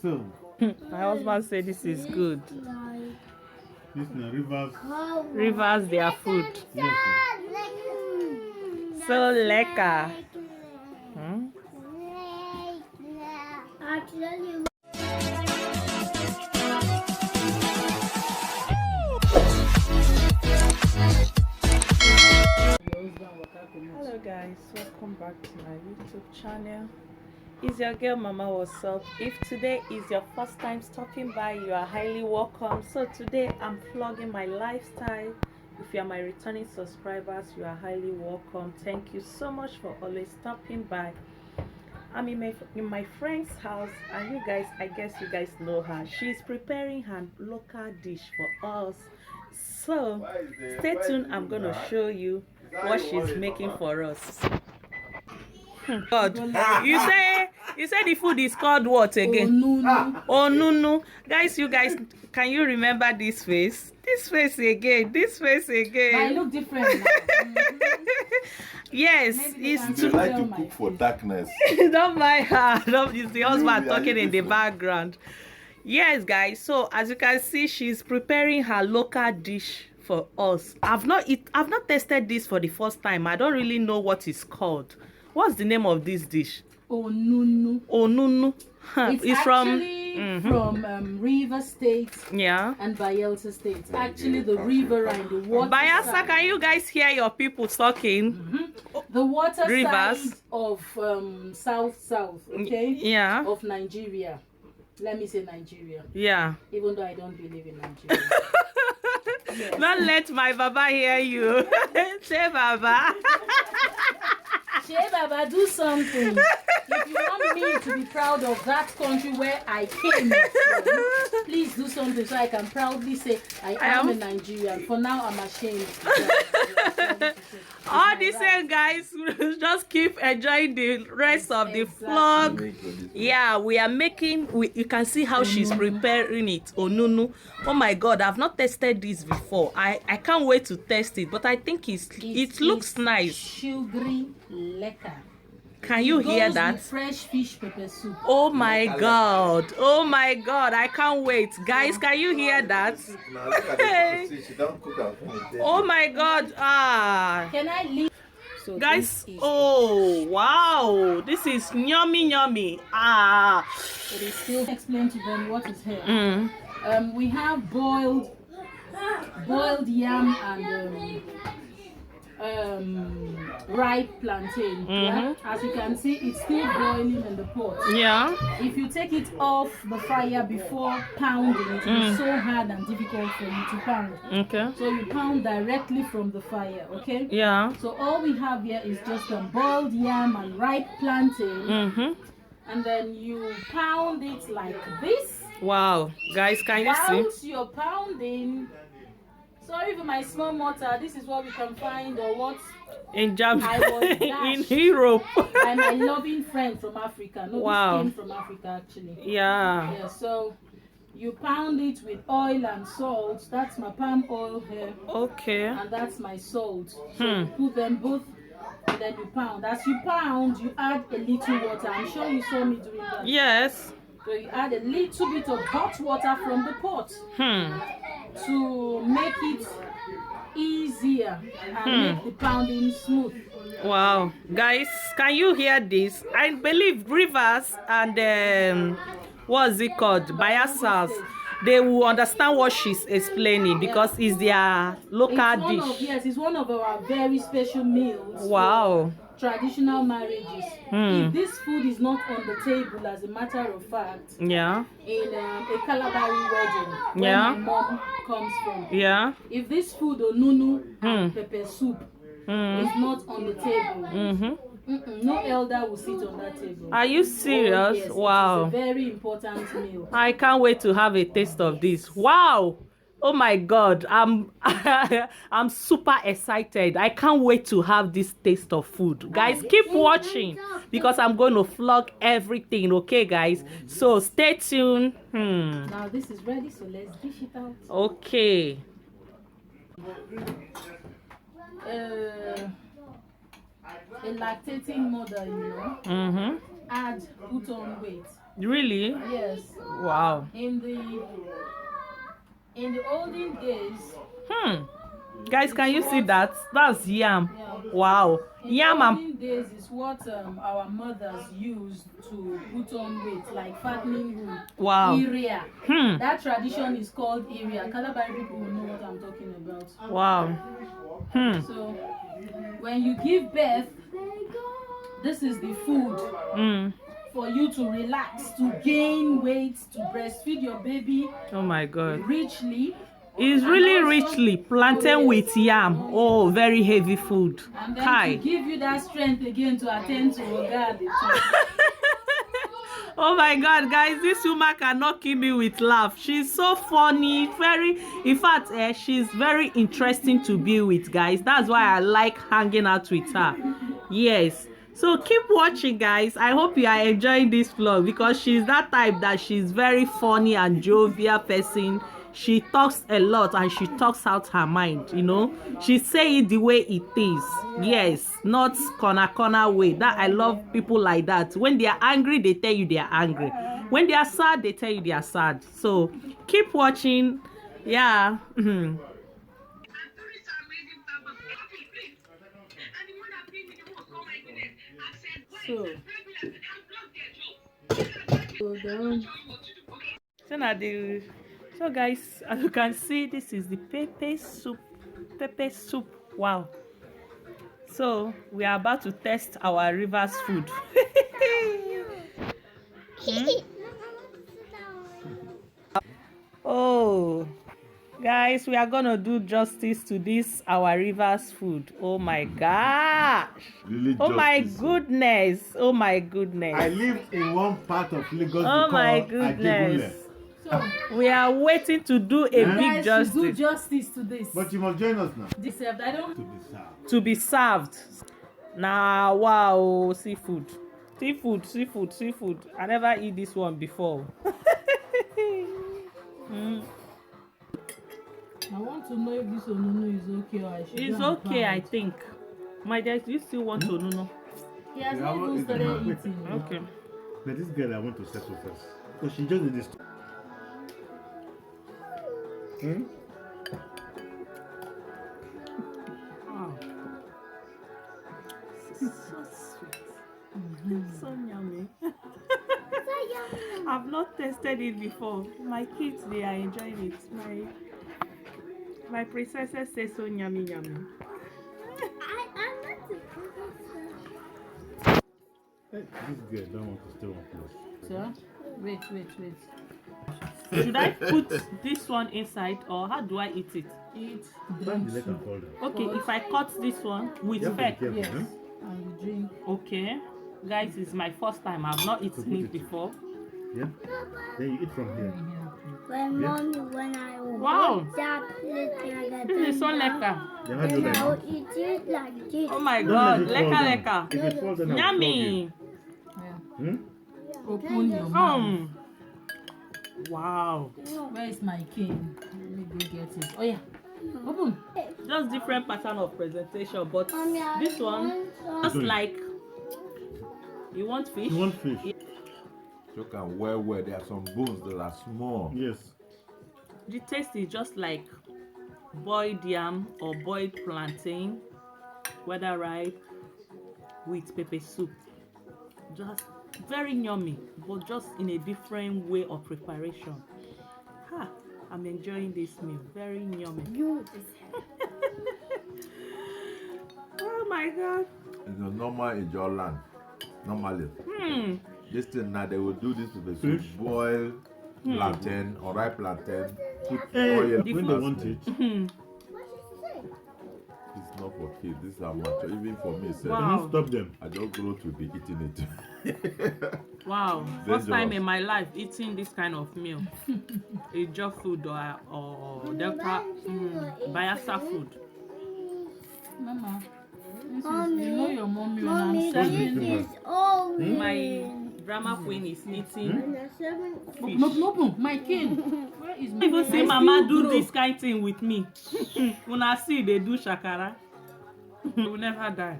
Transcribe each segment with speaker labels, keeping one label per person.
Speaker 1: So,
Speaker 2: My husband said this is good.
Speaker 1: this is rivers.
Speaker 2: Rivers, their food.
Speaker 1: Yes,
Speaker 2: So lekker. Hmm? Hello guys, welcome back to my YouTube channel. It's your girl Mama. What's up? If today is your first time stopping by, you are highly welcome. So today I'm vlogging my lifestyle. If you are my returning subscribers, you are highly welcome. Thank you so much for always stopping by. I'm in my friend's house, and you guys, I guess you guys know her. She's preparing her local dish for us. So stay tuned. I'm gonna show you what she's making for us. God, you say the food is called what again?
Speaker 3: Onunu.
Speaker 2: Onunu. Guys, you guys, can you remember this face? This face again. This face
Speaker 3: But I
Speaker 2: again.
Speaker 3: look different now.
Speaker 2: Yes,
Speaker 3: Maybe
Speaker 2: it's
Speaker 3: they
Speaker 4: They like to cook for darkness.
Speaker 2: don't mind her. No, it's the husband
Speaker 4: You are
Speaker 2: talking in the
Speaker 4: different.
Speaker 2: background. Yes, guys. So as you can see, she's preparing her local dish for us. I've not tasted this for the first time. I don't really know what it's called. What's the name of this dish?
Speaker 3: Onunu.
Speaker 2: Onunu. Huh.
Speaker 3: It's
Speaker 2: from
Speaker 3: actually from River State
Speaker 2: yeah.
Speaker 3: and Bayelsa State. Actually, the river and the water
Speaker 2: Bayelsa,
Speaker 3: side.
Speaker 2: can you guys hear your people talking?
Speaker 3: The water
Speaker 2: Rivers.
Speaker 3: side of south, okay?
Speaker 2: Yeah.
Speaker 3: Of Nigeria. Let me say Nigeria.
Speaker 2: Yeah.
Speaker 3: Even though I don't believe in Nigeria. Yes.
Speaker 2: Don't let my Baba hear you. Say Baba.
Speaker 3: Shey Baba, do something. If you want me to be proud of that country where I came from, please do something so I can proudly say I am a Nigerian. For now, I'm ashamed.
Speaker 2: All the same, guys, just keep enjoying the rest of the vlog. Yeah, we are making, you can see how she's preparing it. Onunu. Oh my God, I've not tasted this before. I can't wait to test it, but I think it looks nice.
Speaker 3: Sugary lekker.
Speaker 2: Can you hear
Speaker 3: Goes
Speaker 2: that?
Speaker 3: with fresh fish pepper soup.
Speaker 2: Oh my God. Oh my God, I can't wait. Guys, can you hear that?
Speaker 4: Now look at this. She don't cook and finish.
Speaker 2: Oh my God. Ah.
Speaker 3: Can I leave? So
Speaker 2: Guys,
Speaker 3: this is-
Speaker 2: oh wow, this is yummy. Ah.
Speaker 3: It is still explain to them what is here. We have boiled yam and ripe plantain. Yeah? As you can see, it's still boiling in the pot.
Speaker 2: Yeah.
Speaker 3: If you take it off the fire before pounding, it will be so hard and difficult for you to pound.
Speaker 2: Okay.
Speaker 3: So you pound directly from the fire, okay?
Speaker 2: Yeah.
Speaker 3: So all we have here is just a boiled yam and ripe plantain, and then you pound it like this.
Speaker 2: Wow, guys, can you see?
Speaker 3: Whilst you're pounding, sorry for my small mortar, this is what we can find or what
Speaker 2: In
Speaker 3: I
Speaker 2: Japan,
Speaker 3: was
Speaker 2: in
Speaker 3: dashed.
Speaker 2: Europe.
Speaker 3: by my loving friend from Africa. No,
Speaker 2: Wow.
Speaker 3: this came from Africa actually.
Speaker 2: Yeah.
Speaker 3: Yeah, so you pound it with oil and salt. That's my palm oil here,
Speaker 2: Okay.
Speaker 3: and that's my salt. So you put them both, and then you pound. As you pound, you add a little water. I'm sure you saw me doing that.
Speaker 2: Yes.
Speaker 3: So you add a little bit of hot water from the pot to make it easier and make the pounding smooth.
Speaker 2: Wow, guys, can you hear this? I believe Rivers and what's it called, Bayelsa, they will understand what she's explaining because it's their local dish.
Speaker 3: Yes, it's one of our very special meals.
Speaker 2: Wow.
Speaker 3: Traditional marriages. If this food is not on the table, as a matter of fact,
Speaker 2: Yeah.
Speaker 3: in a Calabari wedding, where
Speaker 2: Yeah.
Speaker 3: my mom comes from,
Speaker 2: Yeah.
Speaker 3: if this food onunu and pepper soup is not on the table, no elder will sit on that table.
Speaker 2: Are you serious?
Speaker 3: Yes,
Speaker 2: Wow.
Speaker 3: it's a very important meal.
Speaker 2: I can't wait to have a taste of this. Wow. Oh my God, I'm I'm super excited. I can't wait to have this taste of food. Guys, keep watching because I'm going to vlog everything, okay guys? So stay tuned.
Speaker 3: Now this is ready, so let's dish it out.
Speaker 2: Okay.
Speaker 3: A lactating mother, you know, put on weight.
Speaker 2: Really?
Speaker 3: Yes.
Speaker 2: Wow.
Speaker 3: In the olden days.
Speaker 2: Guys, can you see that? That's yam.
Speaker 3: Yeah.
Speaker 2: Wow.
Speaker 3: In
Speaker 2: Yam
Speaker 3: the
Speaker 2: and
Speaker 3: olden days is what our mothers used to put on weight, like fattening wood.
Speaker 2: wow.
Speaker 3: Area. That tradition is called area. Calabar people will know what I'm talking about.
Speaker 2: Wow.
Speaker 3: So when you give birth, this is the food for you to relax, to gain weight, to breastfeed your baby
Speaker 2: Oh my God.
Speaker 3: richly.
Speaker 2: It's really richly plantain with yam. Oh, very heavy food.
Speaker 3: And then
Speaker 2: Kai.
Speaker 3: to give you that strength again to attend to Oga.
Speaker 2: Oh my God, guys, this woman cannot kill me with laugh. She's so funny, in fact, she's very interesting to be with, guys. That's why I like hanging out with her. Yes. So keep watching, guys. I hope you are enjoying this vlog because she's that type that she's very funny and jovial person. She talks a lot and she talks out her mind, you know. She say it the way it is. Yes, not corner way. That I love people like that. When they are angry, they tell you they are angry. When they are sad, they tell you they are sad. So keep watching. Yeah. So guys, as you can see, this is the pepper soup. Wow. So we are about to test our river's food. Oh, guys, we are gonna do justice to this our river's food. Oh my gosh.
Speaker 1: Really
Speaker 2: Oh my
Speaker 1: justice.
Speaker 2: goodness. Oh my goodness.
Speaker 1: I live in one part of Lagos.
Speaker 2: Oh my
Speaker 1: called
Speaker 2: goodness.
Speaker 1: Ajegule.
Speaker 3: So
Speaker 2: We are waiting to do a big
Speaker 3: guys,
Speaker 2: justice.
Speaker 3: do justice to this.
Speaker 1: But you must join us now.
Speaker 3: Deserved. I don't.
Speaker 1: To be served.
Speaker 2: To be served. Nah, wow, seafood. I never eat this one before.
Speaker 3: I want to know if this Onunu is okay or I should.
Speaker 2: It's okay, I think. My dear, do you still want to know?
Speaker 3: He has
Speaker 1: Yeah,
Speaker 3: not even started
Speaker 1: wait.
Speaker 3: eating.
Speaker 2: Okay.
Speaker 1: But this girl I want to settle first. Because she just did this.
Speaker 2: Wow. So sweet. So yummy. I've not tasted it before. My kids, they are enjoying it. My princesses say so yummy.
Speaker 5: I'm not the
Speaker 1: Hey, this girl don't want to stay one place.
Speaker 3: Sir, wait.
Speaker 2: Should I put this one inside or how do I eat it?
Speaker 3: Eat,
Speaker 1: Why
Speaker 3: drink
Speaker 1: did you let her
Speaker 3: soup,
Speaker 1: fall down?
Speaker 2: Okay, if I cut this one with
Speaker 1: You have to be
Speaker 2: fat.
Speaker 1: careful,
Speaker 3: yes,
Speaker 1: huh?
Speaker 3: and you drink.
Speaker 2: Okay. Guys, it's my first time. I've not eaten it before.
Speaker 1: Yeah? Then you eat from here.
Speaker 5: When mommy, when I
Speaker 2: Wow.
Speaker 5: hold that plate and I
Speaker 2: This is so lekker.
Speaker 1: Then how do you
Speaker 5: then
Speaker 1: like
Speaker 5: I'll
Speaker 1: it?
Speaker 5: eat it like this.
Speaker 2: Oh my
Speaker 1: Don't
Speaker 2: god,
Speaker 1: let it fall down.
Speaker 2: lekker.
Speaker 1: If it falls down, I'll flog you.
Speaker 2: Yummy.
Speaker 3: Yeah.
Speaker 5: Open
Speaker 3: your mouth.
Speaker 2: Wow.
Speaker 3: Where is my cane? Let me go get it. Oh yeah. Open.
Speaker 2: Just different pattern of presentation, but
Speaker 5: Mommy, I
Speaker 2: this one
Speaker 5: want some.
Speaker 2: just like you want fish.
Speaker 1: You want fish?
Speaker 4: You can well, there are some bones that are small.
Speaker 1: Yes.
Speaker 2: The taste is just like boiled yam or boiled plantain, whether ripe with pepper soup. Just very yummy, but just in a different way of preparation. Ha! I'm enjoying this meal. Very yummy. Oh my god.
Speaker 4: It's a normal in your land. Normally. This thing now they will do this with the
Speaker 1: Fish.
Speaker 4: soup, boil plantain or ripe plantain, put
Speaker 1: Hey,
Speaker 4: oil.
Speaker 1: when they want it.
Speaker 4: It's not for kids. This is how much. Even for me, sir,
Speaker 2: Wow.
Speaker 1: Don't stop them.
Speaker 4: I don't grow to be eating it.
Speaker 2: Wow. First time
Speaker 4: Dangerous.
Speaker 2: in my life eating this kind of meal. A job food or Delta Bayelsa food.
Speaker 3: Mama. This is,
Speaker 5: Mommy.
Speaker 3: you know your mommy when
Speaker 5: Mommy,
Speaker 3: I'm serving.
Speaker 5: this is all
Speaker 2: My drama queen is eating
Speaker 5: And the seven.
Speaker 2: fish.
Speaker 3: No, my cane. Where is my
Speaker 2: Even see
Speaker 3: I
Speaker 2: mama
Speaker 3: still
Speaker 2: do
Speaker 3: grow.
Speaker 2: this kind thing with me. When I see they do shakara, we will never die.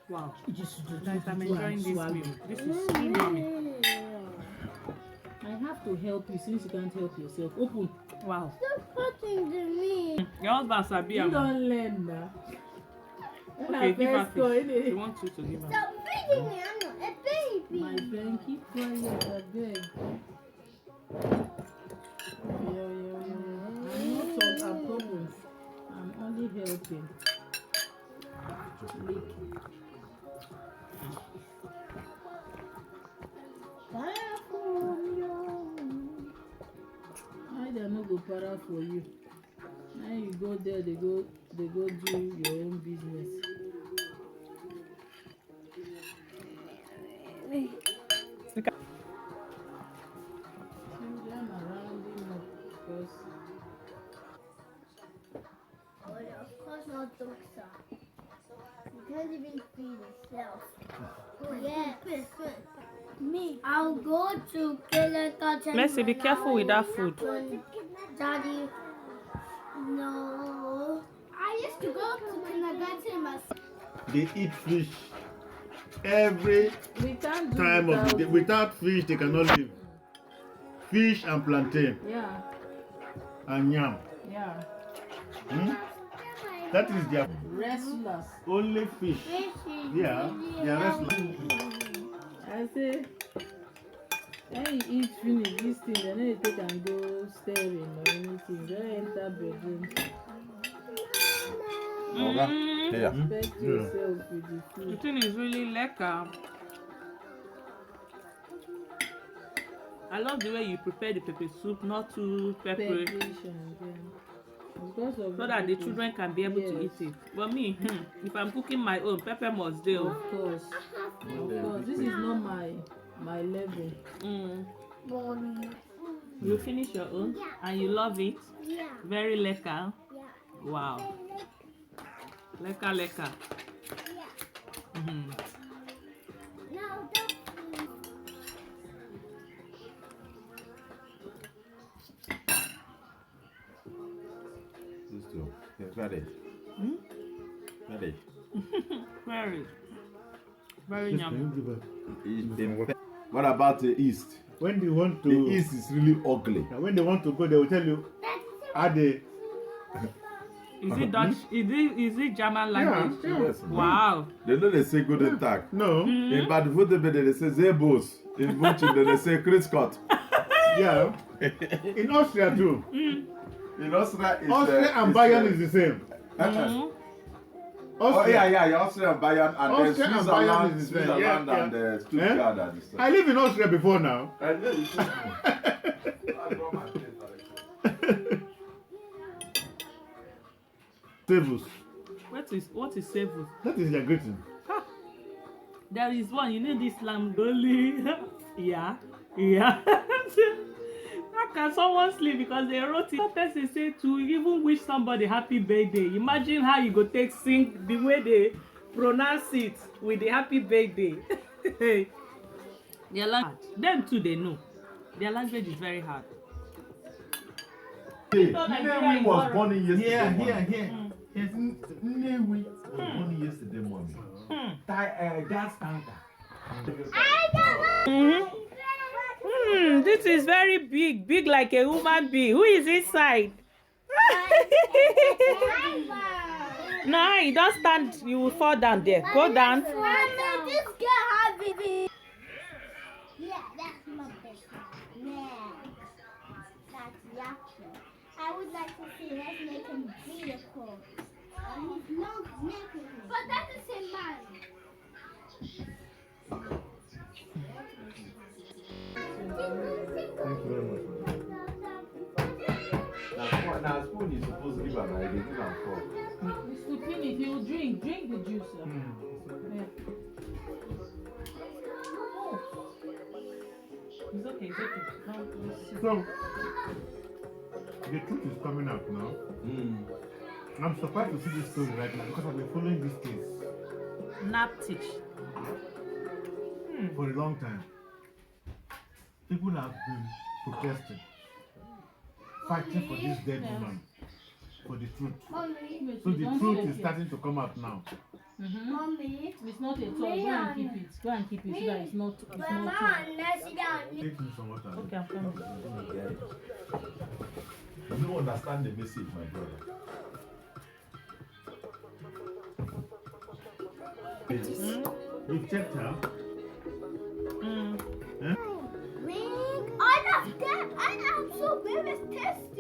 Speaker 2: Wow.
Speaker 3: Just
Speaker 2: Guys, I'm enjoying this
Speaker 3: swallow.
Speaker 2: meal. This is so yummy.
Speaker 3: I have to help you since you can't help yourself. Open.
Speaker 2: Wow.
Speaker 5: Stop touching the meat.
Speaker 2: Your husband sabi
Speaker 3: You
Speaker 2: am.
Speaker 3: don't learn now.
Speaker 2: Okay, give her fish. She wants you to give her.
Speaker 5: Stop feeding me. I'm not a baby.
Speaker 3: My friend, keep quiet, I beg. I'm not on a problem. I'm only helping. I don't know go para for you. Now you go there, they go do your own business. Children are rounding up because
Speaker 5: Of course not, doctor. You can't even feed yourself. Yes. Me. I'll go to kindergarten.
Speaker 2: Mercy, be careful with that food.
Speaker 5: Daddy. No. I used to go to kindergarten myself.
Speaker 1: They eat fish every
Speaker 3: we can't do
Speaker 1: time of the day.
Speaker 3: without-
Speaker 1: Without fish, they cannot live. Fish and plantain
Speaker 3: Yeah,
Speaker 1: and yam.
Speaker 3: yeah.
Speaker 1: Hmm? That is their
Speaker 3: Wrestlers.
Speaker 1: only fish. Yeah, they are wrestlers.
Speaker 3: I say, when you eat finish this thing, then you take and go staring or anything. Don't enter bedroom.
Speaker 4: Okay. Here.
Speaker 3: Respect yourself with the
Speaker 2: The
Speaker 3: food.
Speaker 2: thing is really lekker. I love the way you prepare the pepper soup, not too peppery,
Speaker 3: Preparation, yeah. Because of
Speaker 2: so that the
Speaker 3: people.
Speaker 2: children can be able to
Speaker 3: Yes.
Speaker 2: eat it. But me, if I'm cooking my own, pepper must do.
Speaker 3: Of course. This is not my level.
Speaker 2: You finish your own and you love it.
Speaker 5: Yeah.
Speaker 2: Very lekker.
Speaker 5: Yeah.
Speaker 2: Wow. Lekker, lekker. Mhm.
Speaker 5: Now that's
Speaker 4: These two. Yes, ready. Ready.
Speaker 2: Very, very
Speaker 1: Just
Speaker 2: yummy.
Speaker 1: can you give her-
Speaker 4: What about the East?
Speaker 1: When they want to,
Speaker 4: The East is really ugly.
Speaker 1: when they want to go, they will tell you, add a
Speaker 2: Is it Dutch? Is it German language?
Speaker 4: Yes.
Speaker 2: Wow.
Speaker 4: They know they say good tag.
Speaker 1: no.
Speaker 4: In Bad Football, they say Zebos. In Bunchen, they say Chris Scott.
Speaker 1: Yeah. In Austria too.
Speaker 4: In Austria, it's,
Speaker 1: Austria and Bayern is the same.
Speaker 2: Mhm.
Speaker 4: Oh,
Speaker 1: Austria.
Speaker 4: yeah, Austria and Bayern, and then
Speaker 1: Austria and Bayern
Speaker 4: Switzerland,
Speaker 1: is the same. Yeah,
Speaker 4: and
Speaker 1: yeah.
Speaker 4: Stuttgart and stuff.
Speaker 1: I live in Austria before now.
Speaker 4: And then you say,
Speaker 1: Servus.
Speaker 2: What is Sevus?
Speaker 1: That is their greeting.
Speaker 2: There is one, you know this Langoli. Yeah. How can someone sleep because they wrote it? One person say to even wish somebody happy birthday. Imagine how you go take sing the way they pronounce it with the happy birthday. Their language, them too they know. Their language is very hard.
Speaker 4: hey, Nnewi was born in yesterday morning.
Speaker 1: here.
Speaker 4: Yes, Nnewi was born yesterday morning. Gas tanker.
Speaker 2: This is very big like a human being. Who is inside? No, you don't stand, you will fall down there. Go down.
Speaker 5: Mommy, this girl have it. Yeah, that's my best one. Yeah. That's reaction. I would like to see let's make him beautiful. And his lungs making him. But that's the same man.
Speaker 1: Thank you very much.
Speaker 4: Now, spoon is supposed to give an idea. Give am four.
Speaker 3: It's to finish. You drink the juice. Yeah.
Speaker 2: It's okay, it's okay.
Speaker 1: So, the truth is coming out now. I'm surprised to see this story right now because I've been following this case
Speaker 2: Nap teach.
Speaker 1: for a long time. People have been protesting, fighting for this dead woman. for the truth.
Speaker 5: Mommy,
Speaker 1: So the truth is starting to come out now.
Speaker 5: mommy.
Speaker 3: It's not a toy. Go and keep it. Go and keep it so that it's not. It's not.
Speaker 5: Mama, let's sit down.
Speaker 1: Take me some water.
Speaker 3: Okay, I'm coming.
Speaker 4: You don't understand the message, my brother.
Speaker 1: You've checked her?
Speaker 5: Ring. I love that. I am so very tasty.